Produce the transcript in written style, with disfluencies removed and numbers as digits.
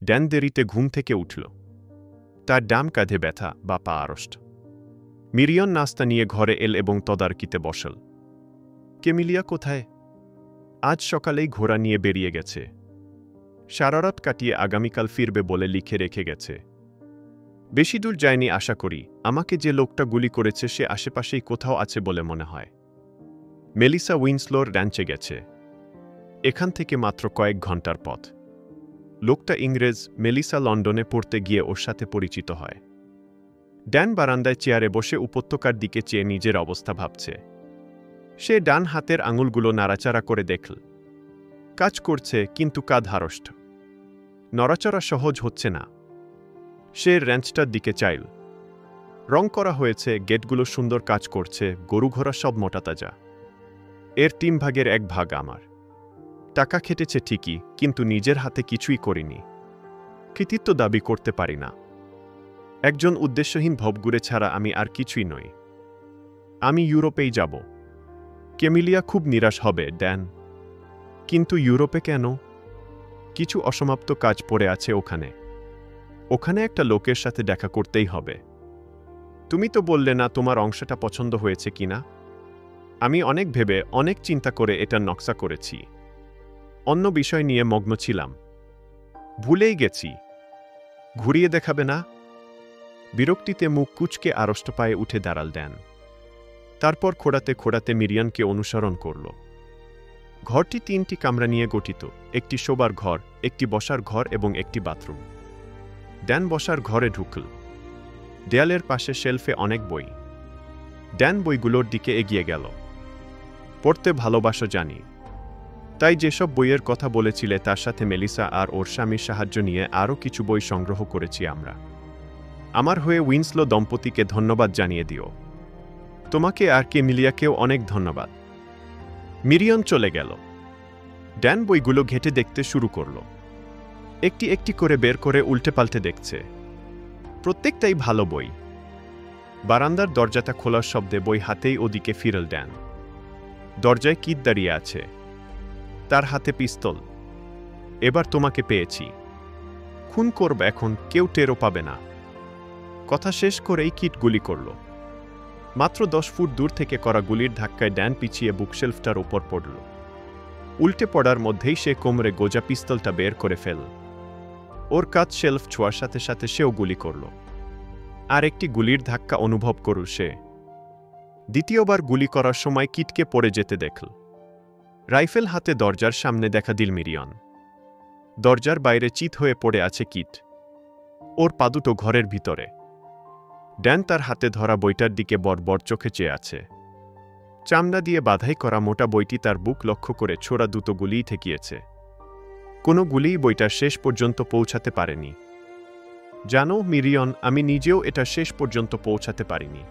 Dan দেরিতে ঘুম থেকে উঠল। তার ডান কাঁধে ব্যথা বা পা আড়ষ্ট। মিরিয়ন নাস্তা নিয়ে ঘরে এল এবং তদারকিতে বসল। কেমিলিয়া কোথায়? আজ সকালেই ঘোড়া নিয়ে বেরিয়ে গেছে। সারারাত কাটিয়ে আগামীকাল ফিরবে বলে লিখে রেখে গেছে। বেশি দূর যায়নি আশা করি। আমাকে যে লোকটা গুলি করেছে সে আশেপাশেই কোথাও আছে বলে মনে হয়। মেলিসা উইন্সলোর র্যাঞ্চে গেছে। এখান থেকে মাত্র কয়েক ঘন্টার পথ। লোকটা ইংরেজ। মেলিসা লন্ডনে পড়তে গিয়ে ওর সাথে পরিচিত হয়। ড্যান বারান্দায় চেয়ারে বসে উপত্যকার দিকে চেয়ে নিজের অবস্থা ভাবছে। সে ডান হাতের আঙুলগুলো নাড়াচাড়া করে দেখল। কাজ করছে, কিন্তু কাঁধ হারষ্ট। নড়াচড়া সহজ হচ্ছে না। সে র্যাঞ্চটার দিকে চাইল। রং করা হয়েছে, গেটগুলো সুন্দর কাজ করছে, গরু ঘোড়া সব মোটা তাজা। এর 3 ভাগের 1 ভাগ আমার। টাকা খেটেছে ঠিকই, কিন্তু নিজের হাতে কিছুই করিনি। কৃতিত্ব দাবি করতে পারি না। একজন উদ্দেশ্যহীন ভবঘুরে ছাড়া আমি আর কিছুই নই। আমি ইউরোপেই যাব। কেমিলিয়া খুব নিরাশ হবে, ড্যান। কিন্তু ইউরোপে কেন? কিছু অসমাপ্ত কাজ পড়ে আছে ওখানে। ওখানে একটা লোকের সাথে দেখা করতেই হবে। তুমি তো বললে না তোমার অংশটা পছন্দ হয়েছে কিনা? আমি অনেক ভেবে, অনেক চিন্তা করে এটা নকশা করেছি। অন্য বিষয় নিয়ে মগ্ন ছিলাম। ভুলেই গেছি। ঘুরিয়ে দেখাবে না? বিরক্তিতে মুখ কুঁচকে আড়ষ্ট পায়ে উঠে দাঁড়াল ড্যান। তারপর খোঁড়াতে খোঁড়াতে মিরিয়ানকে অনুসরণ করল। ঘরটি 3টি কামরা নিয়ে গঠিত। একটি শোবার ঘর, একটি বসার ঘর এবং একটি বাথরুম। ড্যান বসার ঘরে ঢুকল। দেয়ালের পাশে শেলফে অনেক বই। ড্যান বইগুলোর দিকে এগিয়ে গেল। পড়তে ভালোবাসো জানি, তাই যেসব বইয়ের কথা বলেছিলে তার সাথে মেলিসা আর ওর স্বামীর সাহায্য নিয়ে আরও কিছু বই সংগ্রহ করেছি আমরা। আমার হয়ে উইন্সলো দম্পতিকে ধন্যবাদ জানিয়ে দিও। তোমাকে আর কেমিলিয়াকেও অনেক ধন্যবাদ। মিরিয়ন চলে গেল। ড্যান বইগুলো ঘেঁটে দেখতে শুরু করল। একটি একটি করে বের করে উল্টে পাল্টে দেখছে। প্রত্যেকটাই ভালো বই। বারান্দার দরজাটা খোলার শব্দে বই হাতেই ওদিকে ফিরল ড্যান। দরজায় কিট দাঁড়িয়ে আছে। তার হাতে পিস্তল। এবার তোমাকে পেয়েছি। খুন করব এখন, কেউ টেরও পাবে না। কথা শেষ করেই কিট গুলি করল। মাত্র 10 ফুট দূর থেকে করা গুলির ধাক্কায় ড্যান পিছিয়ে বুকশেলফটার ওপর পড়ল। উল্টে পড়ার মধ্যেই সে কোমরে গোজা পিস্তলটা বের করে ফেল। ওর কাঁধ শেলফ ছোঁয়ার সাথে সাথে সেও গুলি করল। আর একটি গুলির ধাক্কা অনুভব করল সে। দ্বিতীয়বার গুলি করার সময় কিটকে পড়ে যেতে দেখল। রাইফেল হাতে দরজার সামনে দেখা দিল মিরিয়ন। দরজার বাইরে চিত হয়ে পড়ে আছে কিট। ওর পা দুটো ঘরের ভিতরে। ড্যান তার হাতে ধরা বইটার দিকে বড় চোখে চেয়ে আছে। চামড়া দিয়ে বাঁধাই করা মোটা বইটি তার বুক লক্ষ্য করে ছোড়া দুটো গুলিই ঠেকিয়েছে। কোনো গুলিই বইটার শেষ পর্যন্ত পৌঁছাতে পারেনি। জানো মিরিয়ন, আমি নিজেও এটা শেষ পর্যন্ত পৌঁছাতে পারিনি।